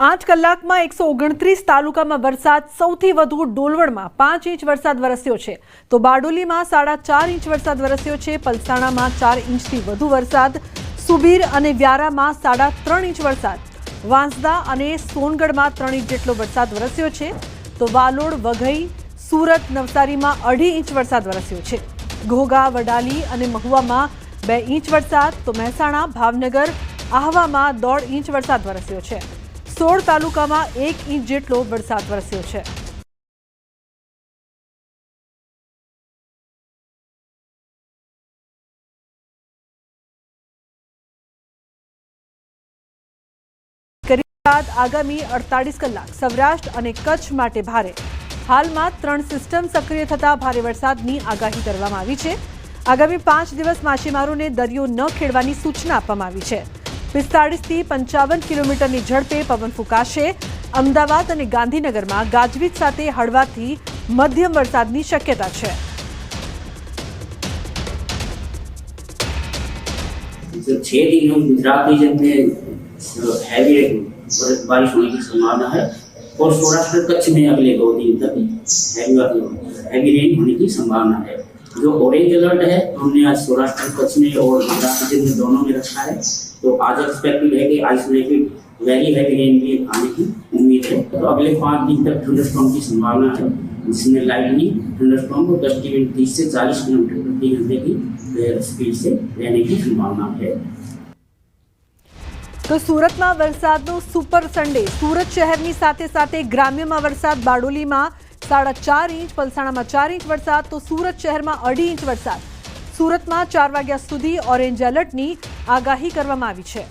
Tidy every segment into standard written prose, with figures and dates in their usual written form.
8 કલાકમાં 129 તાલુકામાં વરસાદ સૌથી વધુ ડોલવણમાં 5 ઇંચ વરસાદ વરસ્યો છે તો બારડોલીમાં 4.5 ઇંચ વરસાદ વરસ્યો છે। પલસાણામાં 4 ઇંચથી વધુ વરસાદ, સુબીર અને વ્યારામાં 3.5 ઇંચ વરસાદ, વાંસદા અને સોનગઢમાં 3 ઇંચ જેટલો વરસાદ વરસ્યો છે તો વાલોડ, વઘઈ, સુરત, નવસારીમાં 2.5 ઇંચ વરસાદ વરસ્યો છે। ઘોઘા, વડાલી અને મહુવામાં 2 ઇંચ વરસાદ તો મહેસાણા, ભાવનગર, આહવામાં 1.5 ઇંચ વરસાદ વરસ્યો છે। 16 તાલુકામાં 1 ઇંચ જેટલો વરસાદ વરસ્યો છે। આગામી 48 કલાક સૌરાષ્ટ્ર અને કચ્છ માટે ભારે। હાલમાં 3 સિસ્ટમ સક્રિય થતા ભારે વરસાદની આગાહી કરવામાં આવી છે। આગામી 5 દિવસ માછીમારોને દરિયો ન ખેડવાની સૂચના આપવામાં આવી છે। 45 થી 55 કિલોમીટરની ઝડપે પવન ફૂંકાશે। અમદાવાદ અને ગાંધીનગરમાં ગાજવીજ સાથે હળવાથી મધ્યમ વરસાદની શક્યતા છે। जो 6 दिनों गुजरात रीजन में हैवी बारिश होने की संभावना है और सौराष्ट्र कच्छ में अगले 2 दिन तक हैवी रेन होने की संभावना है। जो ऑरेंज अलर्ट है हमने आज सौराष्ट्र कच्छ में और गुजरात रीजन में दोनों में रखा है। तो आज एक्सपेक्टेड है कि आइसोलेटेड वेरी हैवी रेन भी आने की उम्मीद है। तो अगले 5 दिन तक थंडरस्टॉर्म की संभावना है, जिसमें लाइटनिंग थंडरस्टॉर्म को 30 से 40 किलोमीटर प्रति घंटे की स्पीड से रहने की संभावना है। तो सूरतમાં વરસાદનો સુપર સન્ડે। સુરત શહેરની સાથે સાથે ગ્રામ્યમાં વરસાદ, બારડોલીમાં 4.5 ઇંચ, પલસાણામાં 4 ઇંચ વરસાદ તો સુરત શહેરમાં 2.5 ઇંચ વરસાદ। સુરતમાં 4 વાગ્યા સુધી ઓરેન્જ એલર્ટની આગાહી કરવામાં આવી છે।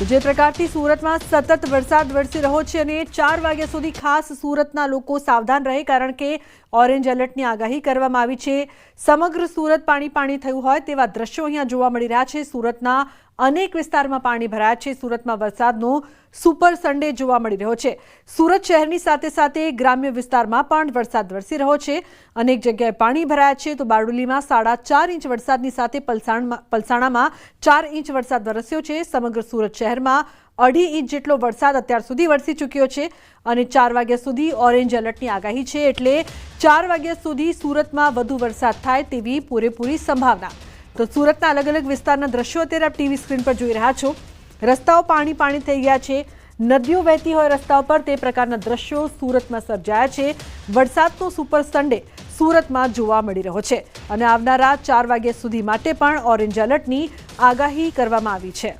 જે પ્રકારથી સુરતમાં સતત વરસાદ વરસી રહ્યો છે અને 4 વાગ્યા સુધી ખાસ સુરતના લોકો સાવધાન રહે, કારણ કે ઓરેન્જ એલર્ટની આગાહી કરવામાં આવી છે। સમગ્ર સુરત પાણી થયું હોય તેવા દ્રશ્યો અહીંયા જોવા મળી રહ્યા છે। સુરતના અનેક વિસ્તારમાં પાણી ભરાયા છે। સુરતમાં વરસાદનો સુપર સન્ડે જોવા મળી રહ્યો છે। સુરત શહેરની સાથે સાથે ગ્રામ્ય વિસ્તારમાં પણ વરસાદ વરસી રહ્યો છે। અનેક જગ્યાએ પાણી ભરાયા છે તો બારડોલીમાં 4.5 ઇંચ વરસાદની સાથે પલસાણામાં 4 ઇંચ વરસાદ વરસ્યો છે। સમગ્ર સુરત શહેરમાં 2.5 ઇંચ જેટલો વરસાદ અત્યાર સુધી વરસી ચૂક્યો છે અને 4 વાગ્યા સુધી ઓરેન્જ એલર્ટની આગાહી છે, એટલે 4 વાગ્યા સુધી સુરતમાં વધુ વરસાદ થાય તેવી પૂરેપૂરી સંભાવના। તો સુરતના અલગ અલગ વિસ્તારના દ્રશ્યો અત્યારે આપ ટીવી સ્ક્રીન પર જોઈ રહ્યા છો। રસ્તાઓ પાણી થઈ ગયા છે, નદીઓ વહેતી હોય રસ્તાઓ પર તે પ્રકારના દ્રશ્યો સુરતમાં સર્જાયા છે। વરસાદનો સુપર સન્ડે સુરતમાં જોવા મળી રહ્યો છે અને આવનારા 4 વાગ્યા સુધી માટે પણ ઓરેન્જ એલર્ટની આગાહી કરવામાં આવી છે।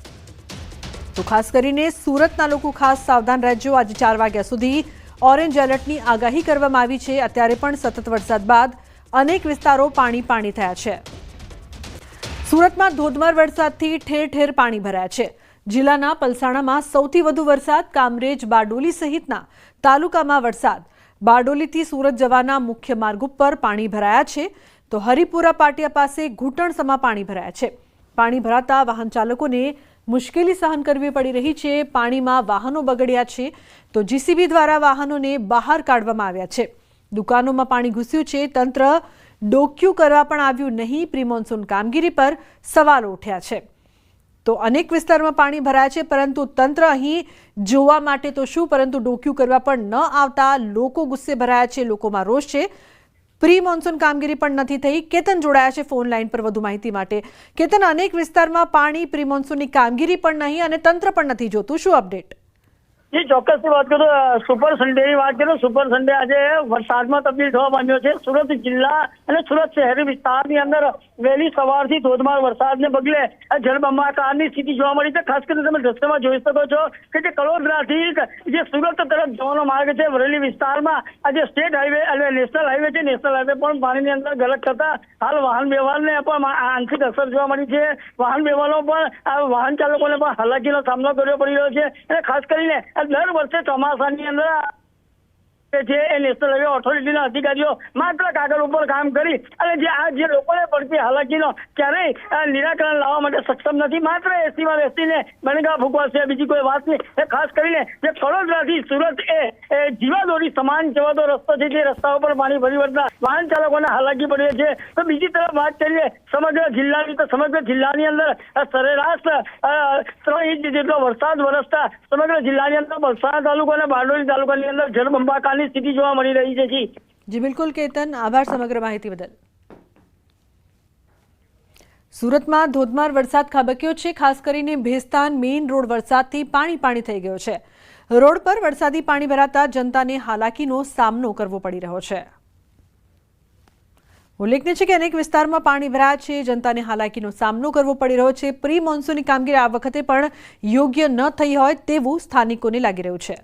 તો ખાસ કરીને સુરતના લોકો ખાસ સાવધાન રહેજો। આજે 4 વાગ્યા સુધી ઓરેન્જ એલર્ટની આગાહી કરવામાં આવી છે। અત્યારે પણ સતત વરસાદ બાદ અનેક વિસ્તારો પાણી થયા છે। સુરતમાં ધોધમાર વરસાદથી ઠેર ઠેર પાણી ભરાયા છે। જિલ્લાના પલસાણામાં સૌથી વધુ વરસાદ, કામરેજ, બારડોલી સહિતના તાલુકામાં વરસાદ। બારડોલીથી સુરત જવાના મુખ્ય માર્ગ ઉપર પાણી ભરાયા છે તો હરિપુરા પાટિયા પાસે ઘૂંટણસમા પાણી ભરાયા છે। પાણી ભરાતા વાહન ચાલકોને મુશ્કેલી સહન કરવી પડી રહી છે। પાણીમાં વાહનો બગડ્યા છે તો જીસીબી દ્વારા વાહનોને બહાર કાઢવામાં આવ્યા છે। દુકાનોમાં પાણી ઘૂસ્યું છે, તંત્ર ડોક્યું કરવા પણ આવ્યું નહીં। પ્રી મોન્સૂન કામગીરી પર સવાલો ઉઠ્યા છે। તો અનેક વિસ્તારમાં પાણી ભરાયા છે પરંતુ તંત્ર અહીં જોવા માટે તો શું, પરંતુ ડોક્યું કરવા પણ ન આવતા લોકો ગુસ્સે ભરાયા છે, લોકોમાં રોષ છે। પ્રી મોન્સૂન કામગીરી પણ નથી થઈ। કેતન જોડાયા છે ફોન લાઈન પર વધુ માહિતી માટે। કેતન, અનેક વિસ્તારમાં પાણી, પ્રી મોન્સૂનની કામગીરી પણ નહીં અને તંત્ર પણ નથી જોતું, શું અપડેટ? जी ચોક્કસ વાત કરું સુપર સન્ડેની વાત કરું સુપર સન્ડે આજે વરસાદમાં તબદીલ થવા પામ્યો છે। સુરત જિલ્લા અને સુરત શહેરી વિસ્તારની અંદર વહેલી સવારથી ધોધમાર વરસાદને પગલે જળબંબાકારની સ્થિતિ જોવા મળી છે। ખાસ કરીને તમે દ્રશ્યમાં જોઈ શકો છો કે જે કલોદરાથી જે સુરત તરફ જવાનો માર્ગ છે વરેલી વિસ્તારમાં આજે સ્ટેટ હાઈવે એટલે નેશનલ હાઈવે છે, નેશનલ હાઈવે પણ પાણીની અંદર ગલત થતા હાલ વાહન વ્યવહારને પણ આંશિક અસર જોવા મળી છે। વાહન વ્યવહારો પણ વાહન ચાલકોને પણ હાલાકીનો સામનો કરવો પડી રહ્યો છે અને ખાસ કરીને દર વર્ષે ચોમાસાની અંદર છે એ નેશનલ હાઈવે ઓથોરિટીના અધિકારીઓ માત્ર કાગળ ઉપર કામ કરી અને જે લોકોને પડતી હાલાકીનો ક્યારેય નિરાકરણ લાવવા માટે સક્ષમ નથી. માત્ર એસીમાં બેસીને બનગા ફૂંકવા છે, બીજી કોઈ વાત નહીં. એ ખાસ કરીને જે કડોદરાથી સુરત એ જીવાદોરી સમાન જવાતો રસ્તો છે, જે રસ્તા ઉપર પાણી ભરી વળતા વાહન ચાલકોને હાલાકી પડી છે. તો બીજી તરફ વાત કરીએ સમગ્ર જિલ્લાની, તો સમગ્ર જિલ્લાની અંદર સરેરાશ 3 ઇંચ જેટલો વરસાદ વરસતા સમગ્ર જિલ્લાની અંદર વલસાડ તાલુકા અને બારડોલી તાલુકાની અંદર જળબંબાકારની સ્થિતિ જોવા મળી રહી છે. જી બિલકુલ કેતન, આભાર સમગ્ર માહિતી બદલ. સુરતમાં ધોધમાર વરસાદ ખાબક્યો છે. ખાસ કરીને ભેસ્તાન મેઇન રોડ વરસાદથી પાણી થઈ ગયો છે. રોડ પર વરસાદી પાણી ભરાતા જનતાને હાલાકીનો સામનો કરવો પડી રહ્યો છે. ઉલ્લેખનીય છે કે અનેક વિસ્તારમાં પાણી ભરાયા છે, જનતાને હાલાકીનો સામનો કરવો પડી રહ્યો છે. પ્રી મોન્સૂનની કામગીરી આ વખતે પણ યોગ્ય ન થઈ હોય તેવું સ્થાનિકોને લાગી રહ્યું છે.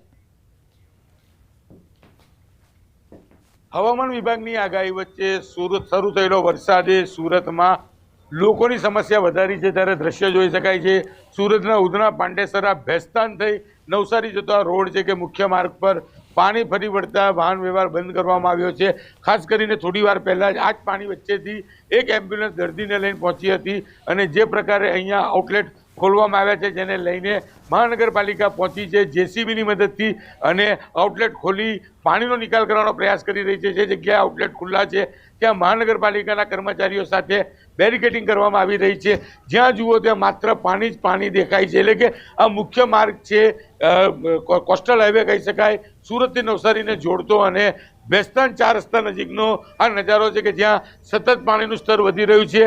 હવામાન વિભાગની આગાહી વચ્ચે શરૂ થયેલો વરસાદે સુરતમાં લોકોની સમસ્યા વધારી છે. ત્યારે દ્રશ્ય જોઈ શકાય છે સુરતના ઉધના પાંડેસરા ભેસ્તાન થઈ નવસારી જતો આ રોડ છે કે મુખ્ય માર્ગ પર પાણી ફરી વળતા વાહન વ્યવહાર બંધ કરવામાં આવ્યો છે. ખાસ કરીને થોડી વાર પહેલાં જ આ જ પાણી વચ્ચેથી એક એમ્બ્યુલન્સ દર્દીને લઈને પહોંચી હતી અને જે પ્રકારે અહીંયા આઉટલેટ ખોલવામાં આવ્યા છે જેને લઈને મહાનગરપાલિકા પહોંચી છે જેસીબીની મદદથી અને આઉટલેટ ખોલી પાણીનો નિકાલ કરવાનો પ્રયાસ કરી રહી છે. જે જગ્યાએ આઉટલેટ ખુલ્લા છે ત્યાં મહાનગરપાલિકાના કર્મચારીઓ સાથે બેરિકેડિંગ કરવામાં આવી રહી છે. જ્યાં જુઓ ત્યાં માત્ર પાણી જ પાણી દેખાય છે. એટલે કે આ મુખ્ય માર્ગ છે, કોસ્ટલ હાઈવે કહી શકાય, સુરતથી નવસારીને જોડતો અને ભેસ્તાન 4 રસ્તા નજીકનો આ નજારો છે કે જ્યાં સતત પાણીનું સ્તર વધી રહ્યું છે.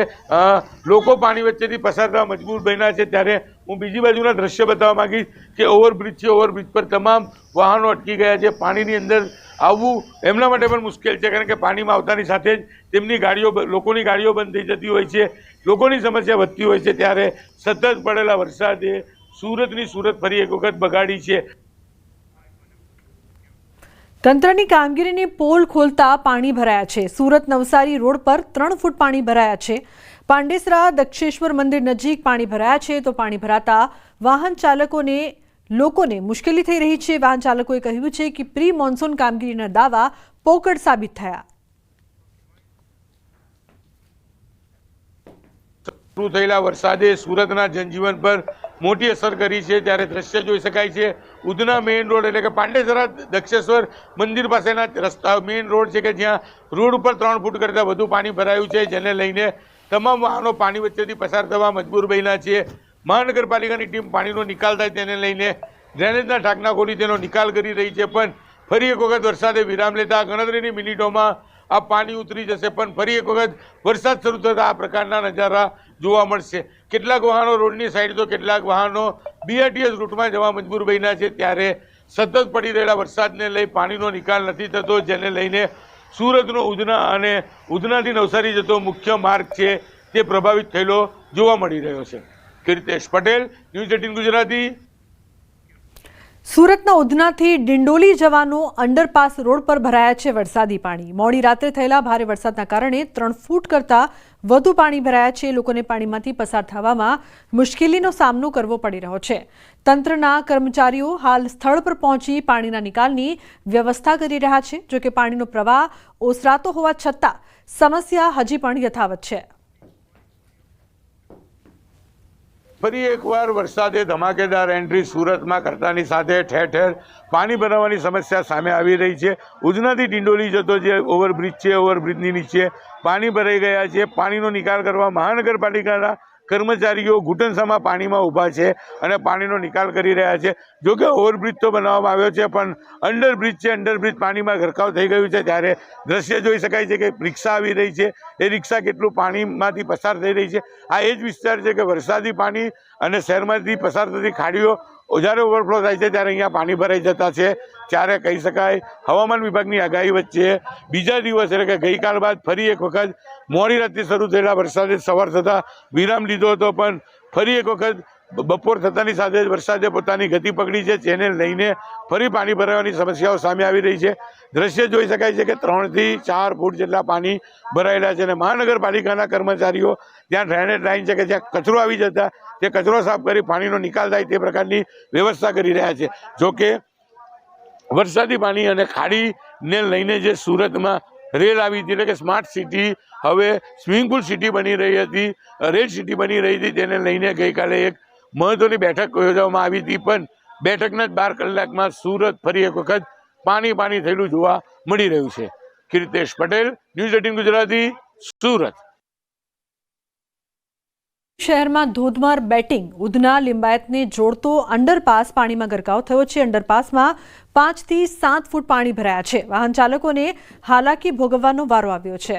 લોકો પાણી વચ્ચેથી પસાર થવા મજબૂર બન્યા છે. ત્યારે હું બીજી બાજુના દ્રશ્ય બતાવવા માંગીશ કે ઓવરબ્રિજ છે, ઓવરબ્રિજ પર તમામ વાહનો અટકી ગયા છે. પાણીની અંદર આવવું એમના માટે પણ મુશ્કેલ છે, કારણ કે પાણીમાં આવતાની સાથે જ તેમની ગાડીઓ, લોકોની ગાડીઓ બંધ થઈ જતી હોય છે, લોકોની સમસ્યા વધતી હોય છે. ત્યારે સતત પડેલા વરસાદે સુરતની સુરત ફરી એક વખત બગાડી છે. તંત્રની કામગીરીની પોલ ખોલતા પાણી ભરાયા છે. સુરત નવસારી રોડ પર 3 ફૂટ પાણી ભરાયા છે. પાંડેસરા દક્ષેશ્વર મંદિર નજીક પાણી ભરાયા છે. તો પાણી ભરાતા વાહન લોકોને મુશ્કેલી થઈ રહી છે. વાહન ચાલકોએ કહ્યું છે કે પ્રી મોન્સૂન કામગીરીના દાવા પોકળ સાબિત થયા. શરૂ થયેલા વરસાદે સુરતના જનજીવન પર મોટી અસર કરી છે. ત્યારે દ્રશ્ય જોઈ શકાય છે ઉધના મેઇન રોડ એટલે કે પાંડેસરા દક્ષેશ્વર મંદિર પાસેના રસ્તા મેઇન રોડ છે કે જ્યાં રોડ ઉપર 3 ફૂટ કરતાં વધુ પાણી ભરાયું છે, જેને લઈને તમામ વાહનો પાણી વચ્ચેથી પસાર થવા મજબૂર બન્યા છે. મહાનગરપાલિકાની ટીમ પાણીનો નિકાલ થાય તેને લઈને ડ્રેનેજના ઢાંકણા ખોલી તેનો નિકાલ કરી રહી છે. પણ ફરી એક વખત વરસાદે વિરામ લેતા ગણતરીની મિનિટોમાં આ પાણી ઉતરી જશે. પણ ફરી એક વખત વરસાદ શરૂ થતાં આ પ્રકારના નજારા જોવા મળશે. કેટલાક વાહનો રોડની સાઈડ તો કેટલાક વાહનો બીઆરટીએસ રૂટમાં જવા મજબૂર બન્યા છે. ત્યારે સતત પડી રહેલા વરસાદને લઈ પાણીનો નિકાલ નથી થતો, જેને લઈને સુરતનો ઉધના અને ઉધનાથી નવસારી જતો મુખ્ય માર્ગ છે તે પ્રભાવિત થયેલો જોવા મળી રહ્યો છે. કીર્તેશ પટેલ, ન્યૂઝ 18 ગુજરાતી. સુરતના ઉધનાથી ડિંડોલી જવાનો અંડરપાસ રોડ પર ભરાયા છે વરસાદી પાણી. મોડી રાત્રે થયેલા ભારે વરસાદના કારણે 3 ફૂટ કરતાં વધુ પાણી ભરાયા છે. લોકોને પાણીમાંથી પસાર થવામાં મુશ્કેલીનો સામનો કરવો પડી રહ્યો છે. તંત્રના કર્મચારીઓ હાલ સ્થળ પર પહોંચી પાણીના નિકાલની વ્યવસ્થા કરી રહ્યા છે. જોકે પાણીનો પ્રવાહ ઓસરાતો હોવા છતાં સમસ્યા હજી પણ યથાવત છે. ફરી એકવાર વરસાદે ધમાકેદાર એન્ટ્રી સુરતમાં કરતાની સાથે ઠેર ઠેર પાણી ભરાવાની સમસ્યા સામે આવી રહી છે. ઉધનાથી ડિંડોલી જતો જે ઓવરબ્રિજ છે, ઓવરબ્રિજની નીચે પાણી ભરાઈ ગયા છે. પાણીનો નિકાલ કરવા મહાનગરપાલિકાના કર્મચારીઓ ઘૂંટણસામાં પાણીમાં ઊભા છે અને પાણીનો નિકાલ કરી રહ્યા છે. જોકે ઓવરબ્રિજ તો બનાવવામાં આવ્યો છે પણ અંડરબ્રિજ છે, અંડરબ્રિજ પાણીમાં ગરકાવ થઈ ગયું છે. ત્યારે દ્રશ્ય જોઈ શકાય છે કે રિક્ષા આવી રહી છે, એ રિક્ષા કેટલું પાણીમાંથી પસાર થઈ રહી છે. આ એ જ વિસ્તાર છે કે વરસાદી પાણી અને શહેરમાંથી પસાર થતી ખાડીઓ જ્યારે ઓવરફ્લો થાય છે ત્યારે અહીંયા પાણી ભરાઈ જતા છે. ત્યારે કહી શકાય હવામાન વિભાગની આગાહી વચ્ચે બીજા દિવસ એટલે કે ગઈકાલ બાદ ફરી એક વખત મોડી રાતથી શરૂ થયેલા વરસાદે સવાર થતાં વિરામ લીધો હતો. પણ ફરી એક વખત બપોર થતાની સાથે જ વરસાદે પોતાની ગતિ પકડી છે, જેને લઈને ફરી પાણી ભરાવાની સમસ્યાઓ સામે આવી રહી છે. દ્રશ્ય જોઈ શકાય છે કે 3 થી 4 ફૂટ જેટલા પાણી ભરાયેલા છે અને મહાનગરપાલિકાના કર્મચારીઓ ત્યાં ડ્રેનેજ લાઈન છે કે જ્યાં કચરો આવી જતા તે કચરો સાફ કરી પાણીનો નિકાલ થાય તે પ્રકારની વ્યવસ્થા કરી રહ્યા છે. જોકે વરસાદી પાણી અને ખાડી ને લઈને જે સુરતમાં રેલ આવી હતી, એટલે કે સ્માર્ટ સિટી હવે સ્વિમિંગ પુલ સિટી બની રહી હતી, રેલ સિટી બની રહી હતી, તેને લઈને ગઈકાલે એક મહત્વની બેઠક યોજવામાં આવી હતી. પણ બેઠકના જ 12 કલાકમાં સુરત ફરી એક વખત પાણી થયેલું જોવા મળી રહ્યું છે. કીર્તેશ પટેલ, ન્યૂઝ 18 ગુજરાતી, સુરત. શહેરમાં ધોધમાર બેટિંગ ઉધના લિંબાયતને જોડતો અંડરપાસ પાણીમાં ગરકાવ થયો છે. અંડરપાસમાં 5 થી 7 ફૂટ પાણી ભરાયા છે. વાહન ચાલકોને હાલાકી ભોગવવાનો વારો આવ્યો છે.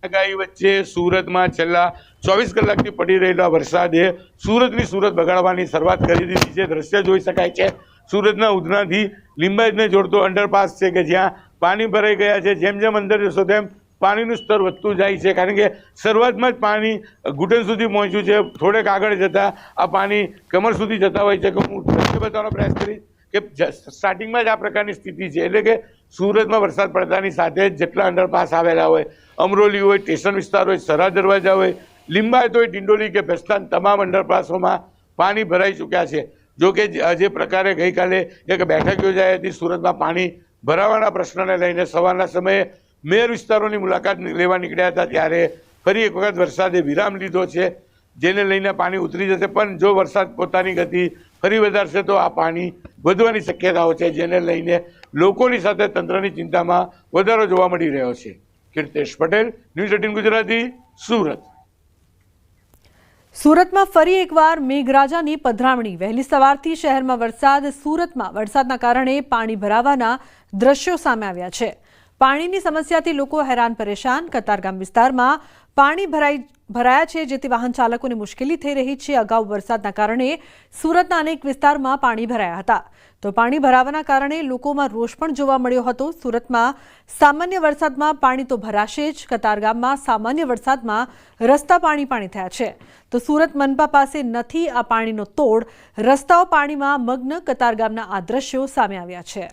આગાહી વચ્ચે સુરતમાં છેલ્લા 24 કલાકથી પડી રહેલા વરસાદે સુરતની સુરત બગાડવાની શરૂઆત કરી દીધી છે. દ્રશ્ય જોઈ શકાય છે. સુરતના ઉધનાથી લિંબાયતને જોડતો અંડરપાસ છે કે જ્યાં પાણી ભરાઈ ગયા છે. જેમ જેમ અંદર જશો તેમ પાણીનું સ્તર વધતું જાય છે, કારણ કે શરૂઆતમાં જ પાણી ઘૂંટણ સુધી પહોંચ્યું છે. થોડેક આગળ જતા આ પાણી કમર સુધી જતા હોય છે. કે હું દ્રશ્ય બતાવવાનો પ્રયાસ કરીશ કે સ્ટાર્ટિંગમાં જ આ પ્રકારની સ્થિતિ છે. એટલે કે સુરતમાં વરસાદ પડતાની સાથે જ જેટલા અંડરપાસ આવેલા હોય, અમરોલી હોય, સ્ટેશન વિસ્તાર હોય, સરા દરવાજા હોય, લિંબાયત હોય, ડિંડોલી કે ભેસ્તાન, તમામ અંડરપાસોમાં પાણી ભરાઈ ચૂક્યા છે. જો કે જે પ્રકારે ગઈકાલે એક બેઠક યોજાઈ હતી સુરતમાં પાણી ભરાવાના પ્રશ્નને લઈને, સવારના સમયે મેયર વિસ્તારોની મુલાકાત લેવા નીકળ્યા હતા, ત્યારે ફરી એક વખત વરસાદે વિરામ લીધો છે, જેને લઈને પાણી ઉતરી જશે. પણ જો વરસાદ પોતાની ગતિ ફરી વધારશે તો આ પાણી વધવાની શક્યતાઓ છે, જેને લઈને લોકોની સાથે તંત્રની ચિંતામાં વધારો જોવા મળી રહ્યો છે. કીર્તેશ પટેલ, ન્યૂઝ 18 ગુજરાતી, સુરત. સુરતમાં ફરી એકવાર મેઘરાજાની પધરામણી. વહેલી સવારથી શહેરમાં વરસાદ. સુરતમાં વરસાદના કારણે પાણી ભરાવાના દ્રશ્યો સામે આવ્યા છે. પાણીની સમસ્યાથી લોકો હેરાન પરેશાન. કતારગામ વિસ્તારમાં પાણી ભરાયા છે, જેથી વાહન ચાલકોને મુશ્કેલી થઈ રહી છે. અગાઉ વરસાદના કારણે સુરતના અનેક વિસ્તારમાં પાણી ભરાયા હતા, તો પાણી ભરાવાના કારણે લોકોમાં રોષ પણ જોવા મળ્યો હતો. સુરતમાં સામાન્ય વરસાદમાં પાણી તો ભરાશે જ. કતારગામમાં સામાન્ય વરસાદમાં રસ્તા પાણી થયા છે, તો સુરત મનપા પાસે નથી આ પાણીનો તોડ. રસ્તાઓ પાણીમાં મગ્ન. કતારગામના આ દ્રશ્યો સામે આવ્યા છે.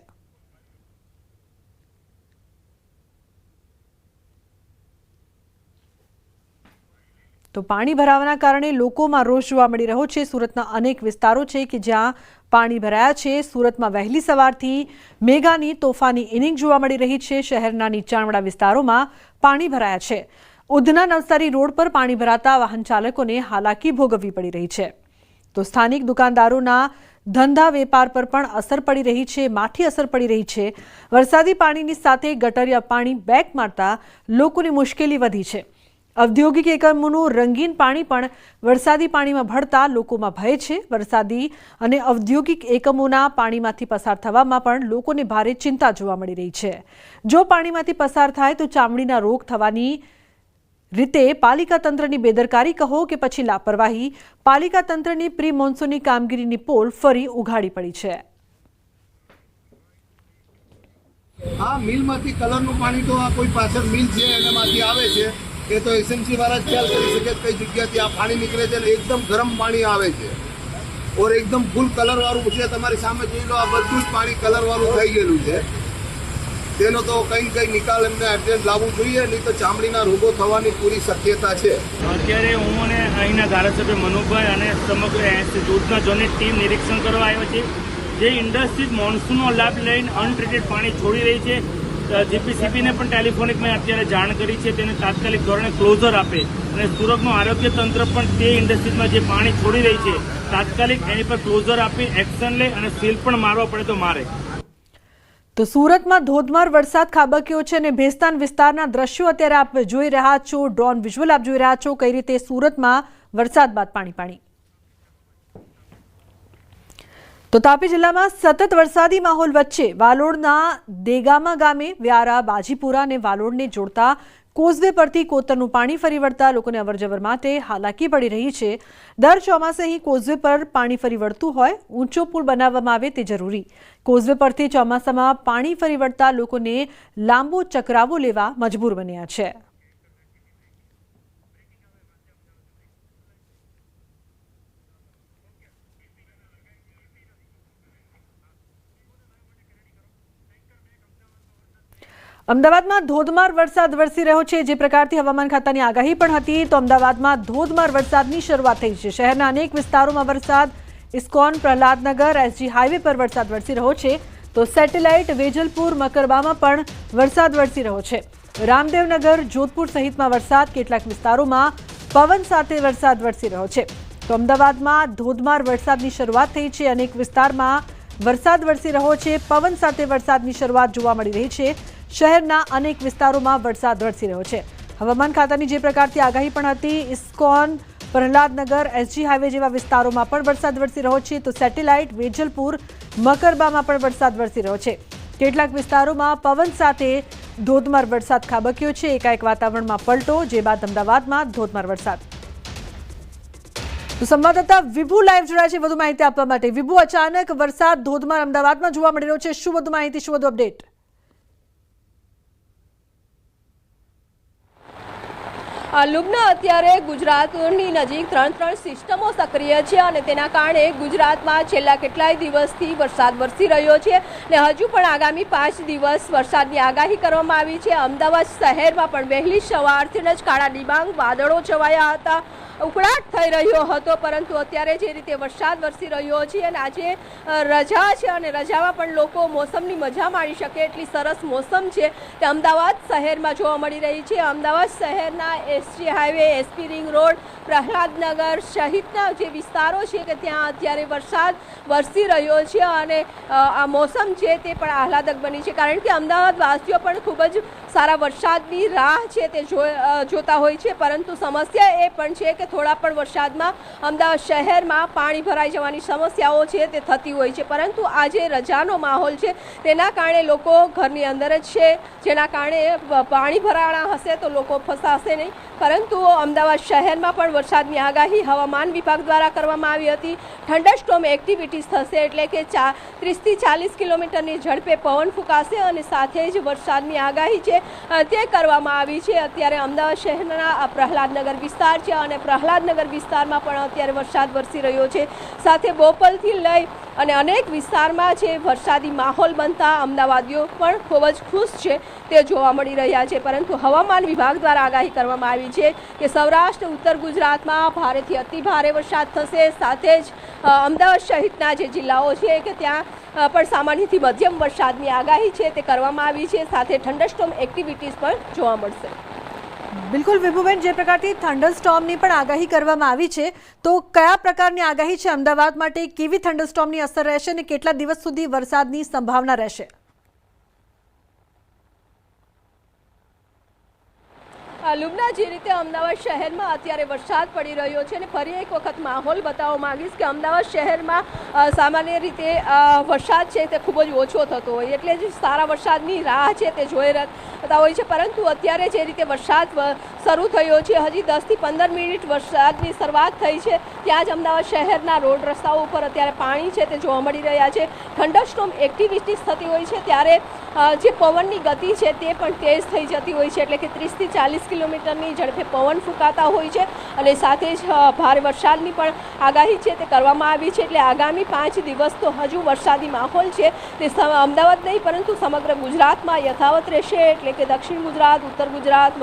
તો પાણી ભરાવાના કારણે લોકોમાં રોષ જોવા મળી રહ્યો છે. સુરતના અનેક વિસ્તારો છે કે જ્યાં પાણી ભરાયા છે. સુરતમાં વહેલી સવારથી મેઘાની તોફાની ઇનિંગ જોવા મળી રહી છે. શહેરના નીચાણવાળા વિસ્તારોમાં પાણી ભરાયા છે. ઉધના નવસારી રોડ પર પાણી ભરાતા વાહન ચાલકોને હાલાકી ભોગવવી પડી રહી છે. તો સ્થાનિક દુકાનદારોના ધંધા વેપાર પર પણ અસર પડી રહી છે. માઠી અસર પડી રહી છે. વરસાદી પાણીની સાથે ગટરિયા પાણી બેક મારતા લોકોની મુશ્કેલી વધી છે. ઔદ્યોગિક એકમોનું રંગીન પાણી પણ વરસાદી પાણીમાં ભળતા લોકોમાં ભય છે. વરસાદી અને ઔદ્યોગિક એકમોના પાણીમાંથી પસાર થવામાં પણ લોકોને ભારે ચિંતા જોવા મળી રહી છે. જો પાણીમાંથી પસાર થાય તો ચામડીના રોગ થવાની રીતે પાલિકા તંત્રની બેદરકારી કહો કે પછી લાપરવાહી, પાલિકા તંત્રની પ્રી મોન્સૂનની કામગીરીની પોલ ફરી ઉઘાડી પડી છે. હા, મિલમાંથી કલરનું પાણી તો આ કોઈ પાછળ મિલ છે એનામાંથી આવે છે. એ તો એસએમસી વાળા જ ખ્યાલ કરી શકે કઈ જગ્યાથી આ પાણી નીકળે છે. એકદમ ગરમ પાણી આવે છે ઓર એકદમ ફૂલ કલર વાળું છે. તમારી સામે જોઈ લો, આ બધું જ પાણી કલર વાળું થઈ ગયેલું છે. તેનો તો કઈ નિકાલ એમને એડ્રેસ લાવવું જોઈએ, નહીં તો ચામડીના રોગો થવાની પૂરી શક્યતા છે. અત્યારે હું અને અહીંના ધારાસભ્ય મનુભાઈ અને સમગ્ર દૂધના ઝોનની ટીમ નિરીક્ષણ કરવા આવ્યો છે. જે ઇન્ડસ્ટ્રીઝ મોન્સૂનનો લાભ લઈને અનટ્રીટેડ પાણી છોડી રહી છે, જીપીસીબીને પણ ટેલિફોનિક મેં અત્યારે જાણ કરી છે, તેને તાત્કાલિક ધોરણે ક્લોઝર આપે અને સુરતનું આરોગ્ય તંત્ર પણ તે ઇન્ડસ્ટ્રીઝમાં જે પાણી છોડી રહી છે તાત્કાલિક એની પર ક્લોઝર આપી એક્શન લે અને સીલ પણ મારવા પડે તો મારે. તો સુરતમાં ધોધમાર વરસાદ ખાબક્યો છે અને ભેસ્તાન વિસ્તારના દ્રશ્યો અત્યારે આપ જોઈ રહ્યા છો. ડ્રોન વિઝ્યુઅલ આપ જોઈ રહ્યા છો કઈ રીતે સુરતમાં વરસાદ બાદ પાણી. તો તાપી જિલ્લામાં સતત વરસાદી માહોલ વચ્ચે વાલોડના દેગામા ગામે વ્યારા, બાજીપુરા અને વાલોડને જોડતા કોઝવે પરથી કોતરનું પાણી ફરી વળતા લોકોને અવરજવર માટે હાલાકી પડી રહી છે. દર ચોમાસે અહીં કોઝવે પર પાણી ફરી વળતું હોય, ઊંચો પુલ બનાવવામાં આવે તે જરૂરી. કોઝવે પરથી ચોમાસામાં પાણી ફરી વળતા લોકોને લાંબો ચકરાવો લેવા મજબૂર બન્યા છે. અમદાવાદમાં ધોધમાર વરસાદ વરસી રહ્યો છે. જે પ્રકારથી હવામાન ખાતાની આગાહી પણ હતી, તો અમદાવાદમાં ધોધમાર વરસાદની શરૂઆત થઈ છે. શહેરના અનેક વિસ્તારોમાં વરસાદ. ઇસ્કોન પ્રહલાદનગર એસજી હાઈવે પર વરસાદ વરસી રહ્યો છે, તો સેટેલાઇટ વેજલપુર મકરબામાં પણ વરસાદ વરસી રહ્યો છે. રામદેવનગર જોધપુર સહિતમાં વરસાદ, કેટલાક વિસ્તારોમાં પવન સાથે વરસાદ વરસી રહ્યો છે. તો અમદાવાદમાં ધોધમાર વરસાદની શરૂઆત થઈ છે. અનેક વિસ્તારમાં વરસાદ વરસી રહ્યો છે. પવન સાથે વરસાદની શરૂઆત જોવા મળી રહી છે. શહેરના અનેક વિસ્તારોમાં વરસાદ વરસી રહ્યો છે. હવામાન ખાતાની જે પ્રકારથી આગાહી પણ હતી, ઇસ્કોન પ્રહલાદનગર એસજી હાઈવે જેવા વિસ્તારોમાં પણ વરસાદ વરસી રહ્યો છે, તો સેટેલાઇટ વેજલપુર મકરબામાં પણ વરસાદ વરસી રહ્યો છે. કેટલાક વિસ્તારોમાં પવન સાથે ધોધમાર વરસાદ ખાબક્યો છે. એકાએક વાતાવરણમાં પલટો, જે બાદ અમદાવાદમાં ધોધમાર વરસાદ. તો સંવાદદાતા વિભુ લાઈવ જોડાયા છે વધુ માહિતી આપવા માટે. વિભુ, અચાનક વરસાદ ધોધમાર અમદાવાદમાં જોવા મળી રહ્યો છે, શું વધુ માહિતી, શું વધુ અપડેટ? લુબના અત્યારે ગુજરાતની નજીક ત્રણ સિસ્ટમો સક્રિય છે અને તેના કારણે ગુજરાતમાં છેલ્લા કેટલાય દિવસથી વરસાદ વરસી રહ્યો છે અને હજુ પણ આગામી 5 દિવસ વરસાદની આગાહી કરવામાં આવી છે. અમદાવાદ શહેરમાં પણ વહેલી સવારથી જ કાળા ડિબાંગ વાદળો છવાયા હતા, ઉકળાટ થઈ રહ્યો હતો, પરંતુ અત્યારે જે રીતે વરસાદ વરસી રહ્યો છે અને આજે રજા છે અને રજામાં પણ લોકો મોસમની મજા માણી શકે એટલી સરસ મોસમ છે તે અમદાવાદ શહેરમાં જોવા મળી રહી છે. અમદાવાદ શહેરના SG highway, SP ring road, Prahlad Nagar સહિતના જે વિસ્તારો છે કે ત્યાં અત્યારે વરસાદ વરસી રહ્યો છે અને આ મોસમ છે તે પણ આહલાદક બની છે, કારણ કે અમદાવાદવાસીઓ પણ ખૂબ જ સારા વરસાદની રાહ છે તે જોતા હોય છે. પરંતુ સમસ્યા એ પણ છે કે થોડા પણ વરસાદમાં અમદાવાદ શહેરમાં પાણી ભરાઈ જવાની સમસ્યાઓ છે તે થતી હોય છે. પરંતુ આજે રજાનો માહોલ છે તેના કારણે લોકો ઘરની અંદર જ છે, જેના કારણે પાણી ભરાણા હશે તો લોકો ફસાશે નહીં. પરંતુ અમદાવાદ શહેરમાં પણ વરસાદની આગાહી હવામાન વિભાગ દ્વારા કરવામાં આવી હતી. થંડરસ્ટોર્મ એક્ટિવિટીઝ થશે, એટલે કે 30 થી 40 કિલોમીટરની ઝડપે પવન ફૂંકાશે અને સાથે જ વરસાદની આગાહી છે તે કરવામાં આવી છે. અત્યારે અમદાવાદ શહેરના પ્રહલાદનગર વિસ્તાર છે અને પ્રહલાદનગર વિસ્તારમાં પણ અત્યારે વરસાદ વરસી રહ્યો છે. સાથે બોપલથી લઈ અને અનેક વિસ્તારમાં છે વરસાદી માહોલ બનતા અમદાવાદીઓ પણ ખૂબ જ ખુશ છે તે જોવા મળી રહ્યા છે. પરંતુ હવામાન વિભાગ દ્વારા આગાહી કરવામાં આવી છે કે સૌરાષ્ટ્ર, ઉત્તર ગુજરાતમાં ભારેથી અતિ ભારે વરસાદ થશે. સાથે જ અમદાવાદ સહિતના જે જિલ્લાઓ છે કે ત્યાં પણ સામાન્યથી મધ્યમ વરસાદની આગાહી છે તે કરવામાં આવી છે. સાથે થંડરસ્ટોર્મ એક્ટિવિટીઝ પણ જોવા મળશે. બિલકુલ વિભુબેન, જે પ્રકારથી થંડરસ્ટોર્મની પણ આગાહી કરવામાં આવી છે, તો કયા પ્રકારની આગાહી છે અમદાવાદ માટે? કેવી થંડરસ્ટોર્મની અસર રહેશે અને કેટલા દિવસ સુધી વરસાદની સંભાવના રહેશે? લુબના, જે રીતે અમદાવાદ શહેરમાં અત્યારે વરસાદ પડી રહ્યો છે અને ફરી એક વખત માહોલ બતાવવા માંગીશ કે અમદાવાદ શહેરમાં સામાન્ય રીતે વરસાદ છે તે ખૂબ જ ઓછો થતો હોય, એટલે જ સારા વરસાદની રાહ છે તે જોઈ રહેતા હોય છે. પરંતુ અત્યારે જે રીતે વરસાદ શરૂ થયો છે, હજી 10 થી 15 મિનિટ વરસાદની શરૂઆત થઈ છે, ત્યાં જ અમદાવાદ શહેરના રોડ રસ્તાઓ ઉપર અત્યારે પાણી છે તે જોવા મળી રહ્યા છે. થંડરસ્ટોર્મ એક્ટિવિટીઝ થતી હોય છે ત્યારે જે પવનની ગતિ છે તે પણ તેજ થઈ જતી હોય છે, એટલે કે 30 થી 40 કિલોમીટરની ઝડપે પવન ફૂંકાતા હોય છે અને સાથે જ ભારે વરસાદની પણ આગાહી છે તે કરવામાં આવી છે. એટલે આગામી 5 દિવસ તો હજુ વરસાદી માહોલ છે તે અમદાવાદ નહીં પરંતુ સમગ્ર ગુજરાતમાં યથાવત રહેશે. એટલે કે દક્ષિણ ગુજરાત, ઉત્તર ગુજરાત,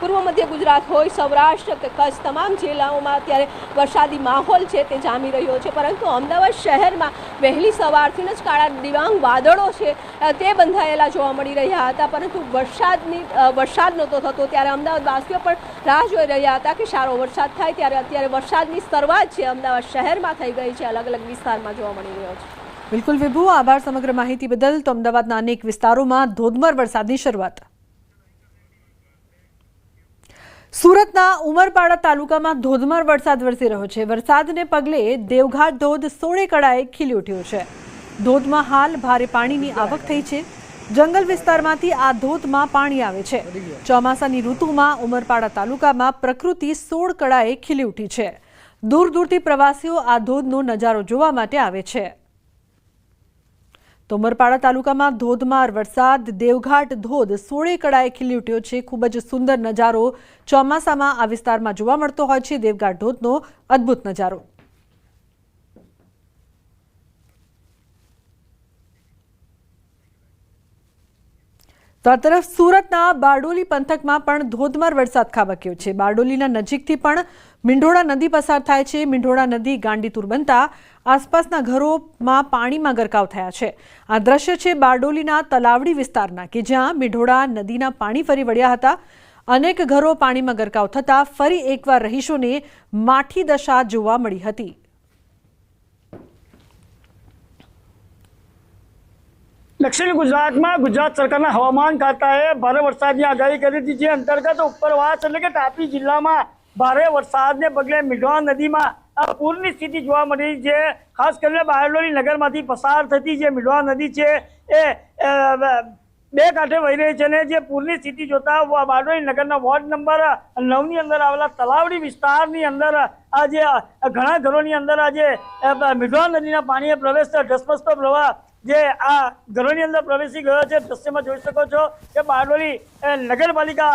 પૂર્વ મધ્ય ગુજરાત હોય, સૌરાષ્ટ્ર કે કચ્છ, તમામ જિલ્લાઓમાં અત્યારે વરસાદી માહોલ છે તે જામી રહ્યો છે. પરંતુ અમદાવાદ શહેરમાં વહેલી સવારથી જ કાળા ડિબાંગ વાદળો છે તે બંધાયેલા જોવા મળી રહ્યા હતા, પરંતુ વરસાદ નહોતો થતો. ત્યારે અમદાવાદવાસીઓ પણ રાહ જોઈ રહ્યા હતા કે સારો વરસાદ થાય, ત્યારે અત્યારે વરસાદની શરૂઆત છે અમદાવાદ શહેરમાં થઈ ગઈ છે, અલગ અલગ વિસ્તારમાં જોવા મળી રહ્યો છે. બિલકુલ વિભુ, આભાર સમગ્ર માહિતી બદલ. તો અમદાવાદના અનેક વિસ્તારોમાં ધોધમાર વરસાદની શરૂઆત. સુરતના ઉમરપાડા તાલુકામાં ધોધમાર વરસાદ વરસી રહ્યો છે. વરસાદને પગલે દેવઘાટ ધોધ 16 કળાએ ખીલી ઉઠ્યો છે. ધોધમાં હાલ ભારે પાણીની આવક થઈ છે. જંગલ વિસ્તારમાંથી આ ધોધમાં પાણી આવે છે. ચોમાસાની ઋતુમાં ઉમરપાડા તાલુકામાં પ્રકૃતિ 16 કળાએ ખીલી ઉઠી છે. દૂર દૂરથી પ્રવાસીઓ આ ધોધનો નજારો જોવા માટે આવે છે. તો ઉમરપાડા તાલુકામાં ધોધમાર વરસાદ, દેવઘાટ ધોધ 16 કળાએ ખીલી ઉઠ્યો છે. ખૂબ જ સુંદર નજારો ચોમાસામાં આ વિસ્તારમાં જોવા મળતો હોય છે. દેવઘાટ ધોધનો અદ્ભુત નજારો. તો આ તરફ સુરતના બારડોલી પંથકમાં પણ ધોધમાર વરસાદ ખાબક્યો છે. બારડોલીના નજીકથી પણ મીંઢોળા નદી પસાર થાય છે. મીંઢોળા નદી ગાંડીતુર બનતા આસપાસના ઘરોમાં પાણીમાં ગરકાવ થયા છે. આ દ્રશ્ય છે બારડોલીના તલાવડી વિસ્તારના, કે જ્યાં મીંઢોળા નદીના પાણી ફરી વળ્યા હતા. અનેક ઘરો પાણીમાં ગરકાવ થતાં ફરી એકવાર રહીશોને માઠી દશા જોવા મળી હતી. દક્ષિણ ગુજરાતમાં ગુજરાત સરકારના હવામાન ખાતાએ ભારે વરસાદની આગાહી કરી હતી, જે અંતર્ગત ઉપરવાસ એટલે કે તાપી જિલ્લામાં ભારે વરસાદને પગલે મીંઢોળા નદીમાં પૂરની સ્થિતિ જોવા મળી છે. ખાસ કરીને બારડોલી નગરમાંથી પસાર થતી જે મીંઢોળા નદી છે એ બે કાંઠે વહી રહી છે અને જે પૂરની સ્થિતિ જોતા બારડોલી નગરના વોર્ડ નંબર 9 ની અંદર આવેલા તલાવડી વિસ્તારની અંદર આજે ઘણા ઘરોની અંદર આજે મીંઢોળા નદીના પાણીએ પ્રવેશ ધસમસતો પ્રવાહ જે આ ઘરોની અંદર પ્રવેશી ગયો છે. દ્રશ્યમાં જોઈ શકો છો કે બારડોલી નગરપાલિકા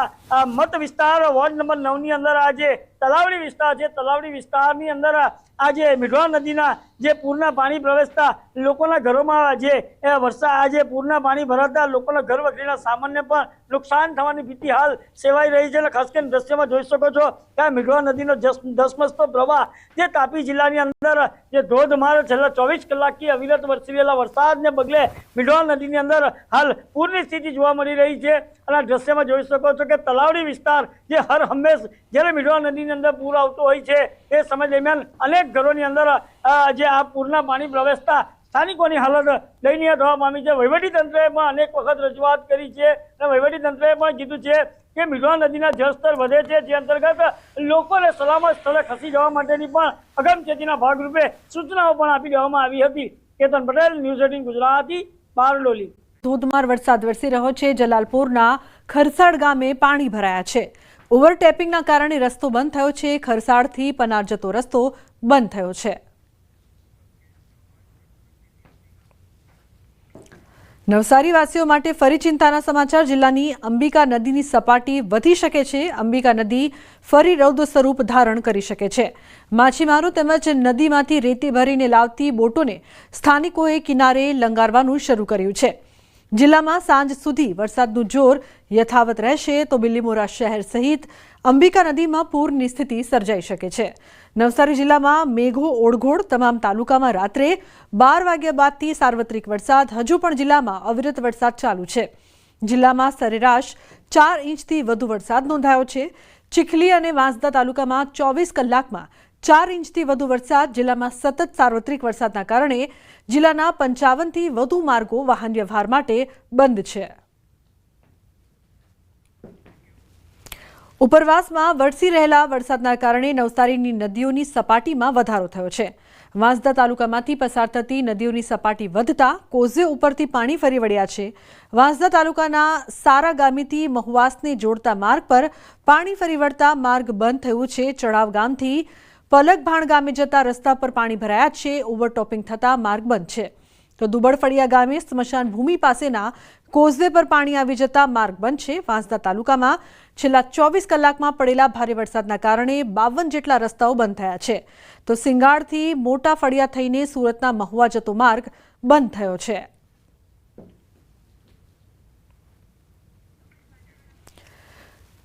મત વિસ્તાર વોર્ડ નંબર 9 ની અંદર આજે તલાવડી વિસ્તાર છે. તલાવડી વિસ્તારની અંદર આજે મીંઢોળા નદીના જે પૂરના પાણી પ્રવેશતા લોકોના ઘરોમાં જે આજે પૂરના પાણી ભરાતા લોકોના ઘર વખરીના સામાનને પણ નુકસાન થવાની ભીતિ હાલ સેવાઈ રહી છે. અને ખાસ કરીને દ્રશ્યમાં જોઈ શકો છો કે મીંઢોળા નદીનો ધસમસતો પ્રવાહ જે તાપી જિલ્લાની અંદર જે ધોધમાર છેલ્લા 24 કલાકથી અવિરત વરસી રહેલા વરસાદને પગલે મીંઢોળા નદીની અંદર હાલ પૂરની સ્થિતિ જોવા મળી રહી છે. અને આ દ્રશ્યમાં જોઈ શકો છો કે તલાવડી વિસ્તાર જે હર હંમેશ જ્યારે મીંઢોળા નદીની અંદર પૂર આવતો હોય છે એ સમય દરમિયાન અનેક ઘરોની અંદર જે આ પૂરના પાણી પ્રવેશતા સ્થાનિકોની હાલત દયનીય થવા પામી છે. વહીવટીતંત્રએ પણ અનેક વખત રજૂઆત કરી છે અને વહીવટીતંત્રએ પણ કીધું છે કે મીંઢોળા નદીના જળસ્તર વધે છે, જે અંતર્ગત લોકોને સલામત સ્થળે ખસી જવા માટેની પણ અગમચેતીના ભાગરૂપે સૂચનાઓ પણ આપી દેવામાં આવી હતી. કેતન પટેલ, ન્યૂઝ 18 ગુજરાતી, બારડોલી. ધોધમાર વરસાદ વરસી રહ્યો છે. જલાલપુરના ખરસાડ ગામે પાણી ભરાયા છે. ઓવરટેપિંગના કારણે રસ્તો બંધ થયો છે. ખરસાડથી પનાર જતો રસ્તો બંધ થયો છે. નવસારીવાસીઓ માટે ફરી ચિંતાના સમાચાર. જિલ્લાની અંબિકા નદીની સપાટી વધી શકે છે. અંબિકા નદી ફરી રૌદ્ર સ્વરૂપ ધારણ કરી શકે છે. માછીમારો તેમજ નદીમાંથી રેતી ભરીને લાવતી બોટોને સ્થાનિકોએ કિનારે લંગારવાનું શરૂ કર્યું છે. જિલ્લામાં સાંજ સુધી વરસાદનું જોર યથાવત રહેશે તો બિલીમોરા શહેર સહિત અંબિકા નદીમાં પૂરની સ્થિતિ સર્જાઈ શકે છે. નવસારી જિલ્લામાં મેઘો ઓળઘોળ. તમામ તાલુકામાં રાત્રે 12 વાગ્યા બાદથી સાર્વત્રિક વરસાદ. હજુ પણ જિલ્લામાં અવિરત વરસાદ ચાલુ છે. જિલ્લામાં સરેરાશ 4 ઇંચથી વધુ વરસાદ નોંધાયો છે. ચીખલી અને વાંસદા તાલુકામાં 24 કલાકમાં 4 ઇંચથી વધુ વરસાદ. જિલ્લામાં સતત સાર્વત્રિક વરસાદના કારણે જિલ્લાના 55થી વધુ માર્ગો વાહન વ્યવહાર માટે બંધ છે. ઉપરવાસમાં વરસી રહેલા વરસાદના કારણે નવસારીની નદીઓની સપાટીમાં વધારો થયો છે. વાંસદા તાલુકામાંથી પસાર થતી નદીઓની સપાટી વધતા કોઝવે ઉપરથી પાણી ફરી વળ્યા છે. વાંસદા તાલુકાના સારા ગામીથી મહુવાસને જોડતા માર્ગ પર પાણી ફરી વળતા માર્ગ બંધ થયું છે. ચડાવ ગામથી પલકભાણ ગામે જતા રસ્તા પર પાણી ભરાયા છે. ઓવરટોપિંગ થતા માર્ગ બંધ છે. તો દુબળફળિયા ગામે સ્મશાન ભૂમિ પાસેના કોઝવે પર પાણી આવી જતા માર્ગ બંધ છે. વાંસદા તાલુકામાં છેલ્લા 24 કલાકમાં પડેલા ભારે વરસાદના કારણે 52 જેટલા રસ્તાઓ બંધ થયા છે. તો સિંગાડથી મોટા ફળિયા થઈને સુરતના મહુવા જતો માર્ગ બંધ થયો છે.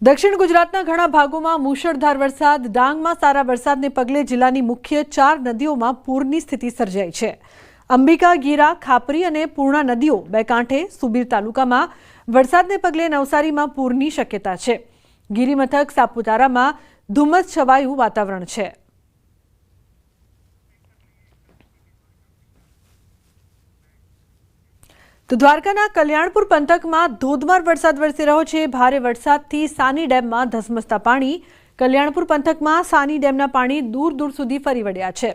દક્ષિણ ગુજરાતના ઘણા ભાગોમાં મુશળધાર વરસાદ. ડાંગમાં સારા વરસાદને પગલે જિલ્લાની મુખ્ય 4 નદીઓમાં પૂરની સ્થિતિ સર્જાઈ છે. અંબિકા, ગીરા, ખાપરી અને પૂર્ણા નદીઓ બે કાંઠે. સુબીર તાલુકામાં વરસાદને પગલે નવસારીમાં પૂરની શક્યતા છે. ગિરિમથક સાપુતારામાં ધુમ્મસ છવાયું વાતાવરણ છે. તો દ્વારકાના કલ્યાણપુર પંથકમાં ધોધમાર વરસાદ વરસી રહ્યો છે. ભારે વરસાદથી સાની ડેમમાં ધસમસતા પાણી. કલ્યાણપુર પંથકમાં સાની ડેમના પાણી દૂર દૂર સુધી ફરી વળ્યા છે.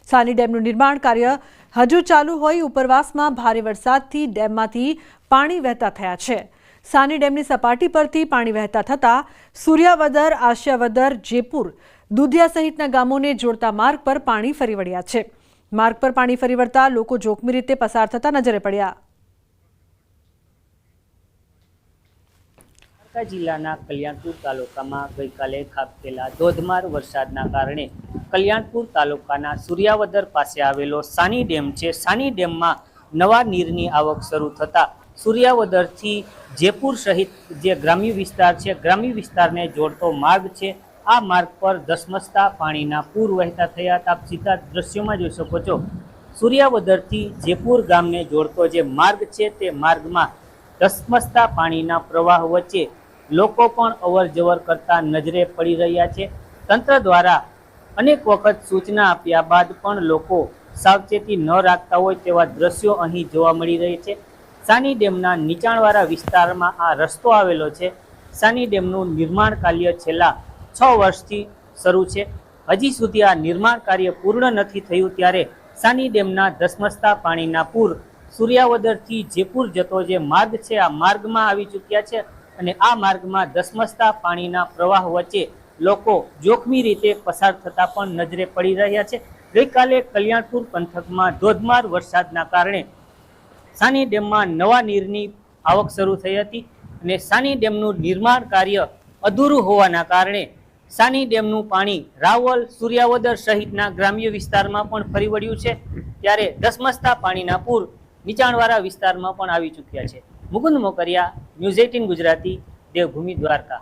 સાની ડેમનું નિર્માણ કાર્ય હજુ ચાલુ હોય. ઉપરવાસમાં ભારે વરસાદથી ડેમમાંથી પાણી વહેતા થયા છે. સાની ડેમની સપાટી પરથી પાણી વહેતા થતાં સૂર્યાવદર, આશિયાવદર, જેપુર, દુધિયા સહિતના ગામોને જોડતા માર્ગ પર પાણી ફરી વળ્યા છે. માર્ગ પર પાણી ફરી વળતા લોકો જોખમી રીતે પસાર થતા નજરે પડ્યા. જિલ્લાના કલ્યાણપુર તાલુકામાં ગઈકાલે ખાબકેલા ધોધમાર વરસાદના કારણે કલ્યાણપુર તાલુકાના સૂર્યાવદર પાસે આવેલો સાની ડેમ છે. સાની ડેમમાં નવા નીરની આવક શરૂ થતાં સૂર્યાવદરથી જેપુર સહિત જે ગ્રામ્ય વિસ્તાર છે, ગ્રામ્ય વિસ્તારને જોડતો માર્ગ છે, આ માર્ગ પર ધસમસતા પાણીના પૂર વહેતા થયા હતા. આપ સીધા દ્રશ્યોમાં જોઈ શકો છો. સૂર્યાવદરથી જેપુર ગામને જોડતો જે માર્ગ છે તે માર્ગમાં ધસમસતા પાણીના પ્રવાહ વચ્ચે લોકો પણ અવર જવર કરતા નજરે પડી રહ્યા છે. તંત્ર દ્વારા અનેક વખત સૂચના આપ્યા બાદ પણ લોકો સાવચેતી ન રાખતા હોય તેવા દ્રશ્યો અહીં જોવા મળી રહી છે. સાની ડેમના નીચાણવાળા વિસ્તારમાં આ રસ્તો આવેલો છે. સાની ડેમનું નિર્માણ કાર્ય છેલ્લા 6 વર્ષથી શરૂ છે. હજી સુધી આ નિર્માણ કાર્ય પૂર્ણ નથી થયું ત્યારે સાની ડેમના ધસમસતા પાણીના પૂર સૂર્યાવદરથી જેપુર જતો જે માર્ગ છે આ માર્ગમાં આવી ચૂક્યા છે અને આ માર્ગમાં ધસમસતા પાણીના પ્રવાહ વચ્ચે લોકો જોખમી રીતે પસાર થતા પણ નજરે પડી રહ્યા છે. ગઈકાલે કલ્યાણપુર પંથકમાં ધોધમાર વરસાદના કારણે સાની ડેમમાં નવા નીરની આવક શરૂ થઈ હતી અને સાની ડેમનું નિર્માણ કાર્ય અધૂરું હોવાના કારણે સાની ડેમનું પાણી રાવલ, સૂર્યાવદર સહિતના ગ્રામ્ય વિસ્તારમાં પણ ફરી વળ્યું છે. ત્યારે ધસમસતા પાણીના પૂર નીચાણવાળા વિસ્તારમાં પણ આવી ચૂક્યા છે. મુકુંદ મોકરિયા, ન્યૂઝ 18 ગુજરાતી, દેવભૂમિ દ્વારકા.